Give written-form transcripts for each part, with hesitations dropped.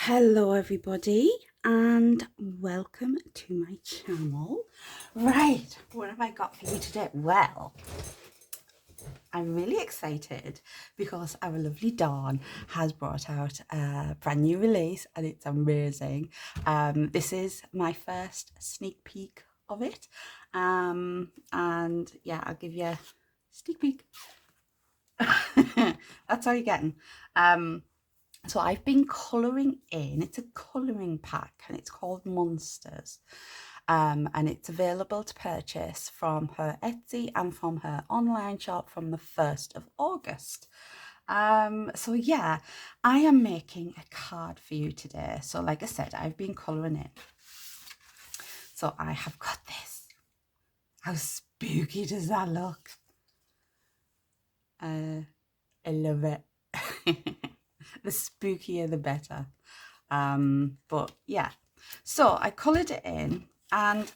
Hello everybody and welcome to my channel. Right, what have I got for you today? Well, I'm really excited because our lovely Dawn has brought out a brand new release and it's amazing. This is my first sneak peek of it, and yeah, I'll give you a sneak peek. That's all you're getting. So I've been colouring in. It's a colouring pack and it's called Monsters. And it's available to purchase from her Etsy and from her online shop from the 1st of August. So yeah, I am making a card for you today. So like I said, I've been colouring in. So I have got this. How spooky does that look? I love it. The spookier the better. But yeah, so I coloured it in, and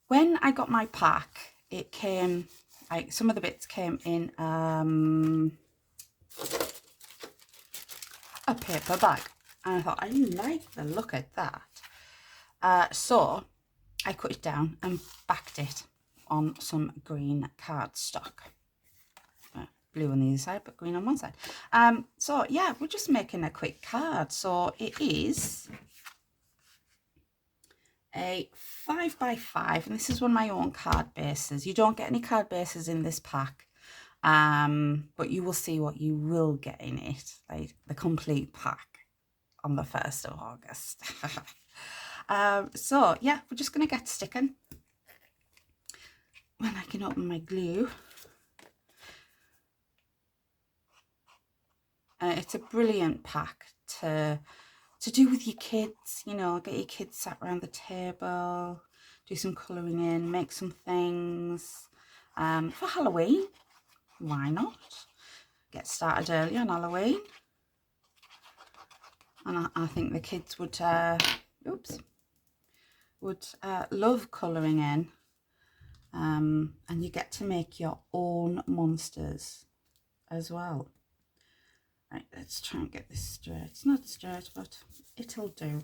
when I got my pack, it came, like, some of the bits came in a paper bag, and I thought, I like the look at that. So I cut it down and backed it on some green cardstock. Blue on the other side, but green on one side. So yeah, we're just making a quick card. So it is a 5x5, and this is one of my own card bases. You don't get any card bases in this pack, but you will see what you will get in it, like the complete pack on the 1st of August. So yeah, we're just gonna get sticking. When I can open my glue. It's a brilliant pack to do with your kids, you know, get your kids sat around the table, do some colouring in, make some things for Halloween. Why not? Get started early on Halloween. And I think the kids would, love colouring in. And you get to make your own monsters as well. Right, let's try and get this straight. It's not straight, but it'll do.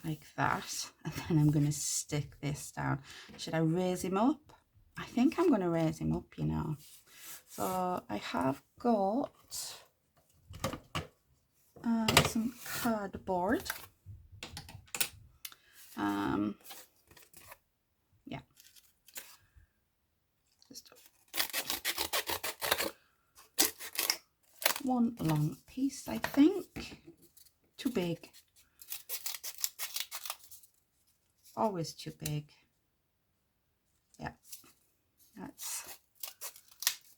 Like that. And then I'm going to stick this down. Should I raise him up? I think I'm going to raise him up, you know. So I have got some cardboard. Yeah. Just one long piece, I think. Too big. Always too big. Yeah. Let's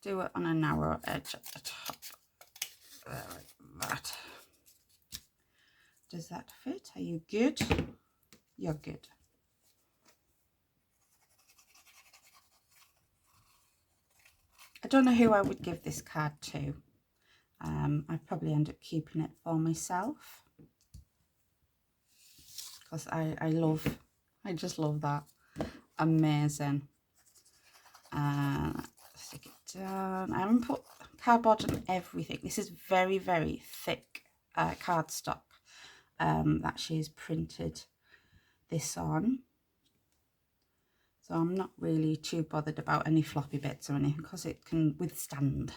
do it on a narrow edge at the top. Like that. Does that fit? Are you good? You're good. I don't know who I would give this card to. I'd probably end up keeping it for myself, because I just love that. Amazing. Stick it down. I haven't put cardboard on everything. This is very, very thick cardstock that she's printed this on. So I'm not really too bothered about any floppy bits or anything, because it can withstand.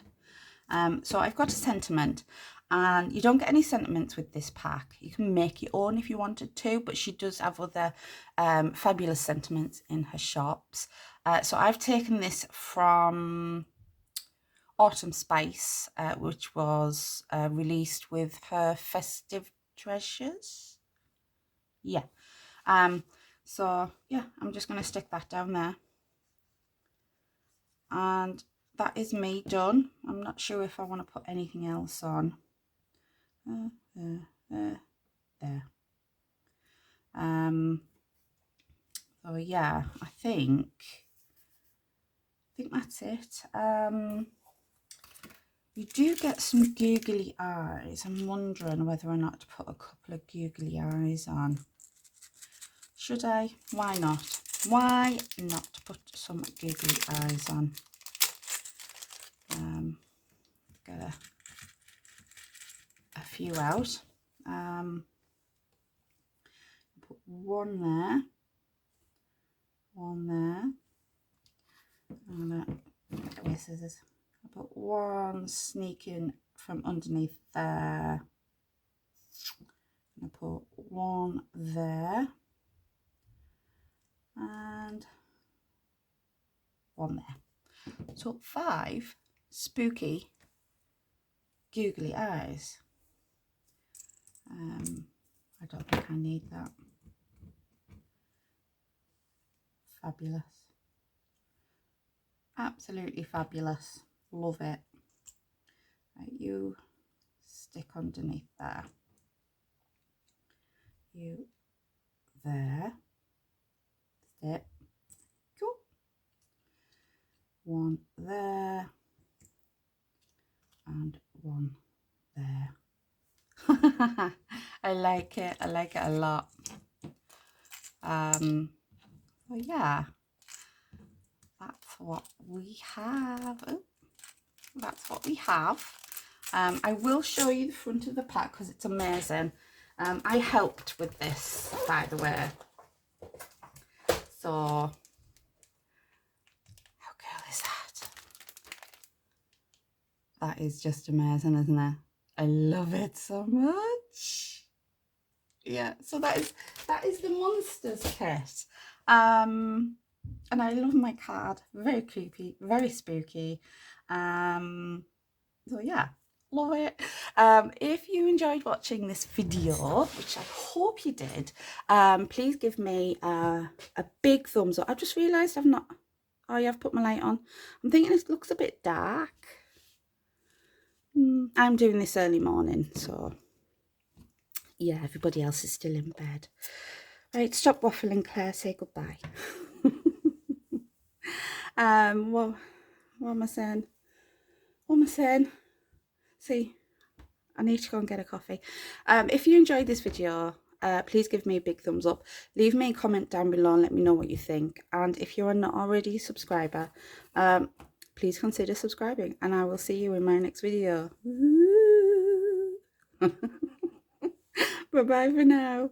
So I've got a sentiment, and you don't get any sentiments with this pack. You can make your own if you wanted to, but she does have other fabulous sentiments in her shops. So I've taken this from Autumn Spice, which was released with her Festive Treasures. Yeah. So yeah, I'm just going to stick that down there. And that is me done. I'm not sure if I want to put anything else on. There. So yeah, I think that's it. You do get some googly eyes. I'm wondering whether or not to put a couple of googly eyes on. Should I? Why not? Why not put some googly eyes on? few out. Put one there, one there. I'm gonna get away scissors. I put one sneaking from underneath there. I'm gonna put one there and one there. So 5 spooky googly eyes. I don't think I need that. Fabulous. Absolutely fabulous. Love it. Right, you stick underneath there. You there. Stick. Cool. One there. And one there. I like it. I like it a lot. Well, yeah, that's what we have. Oh, that's what we have. I will show you the front of the pack because it's amazing. I helped with this, by the way. So, how cool is that? That is just amazing, isn't it? I love it so much. Yeah, so that is the Monsters kit. And I love my card. Very creepy, very spooky. So yeah, love it. If you enjoyed watching this video, which I hope you did, please give me a big thumbs up. I've just realised I've not... Oh yeah, I've put my light on. I'm thinking it looks a bit dark. I'm doing this early morning, so yeah, everybody else is still in bed. Right, stop waffling, Claire. Say goodbye. What am I saying? What am I saying? See, I need to go and get a coffee. If you enjoyed this video, please give me a big thumbs up. Leave me a comment down below and let me know what you think. And if you are not already a subscriber, please consider subscribing. And I will see you in my next video. Bye-bye for now.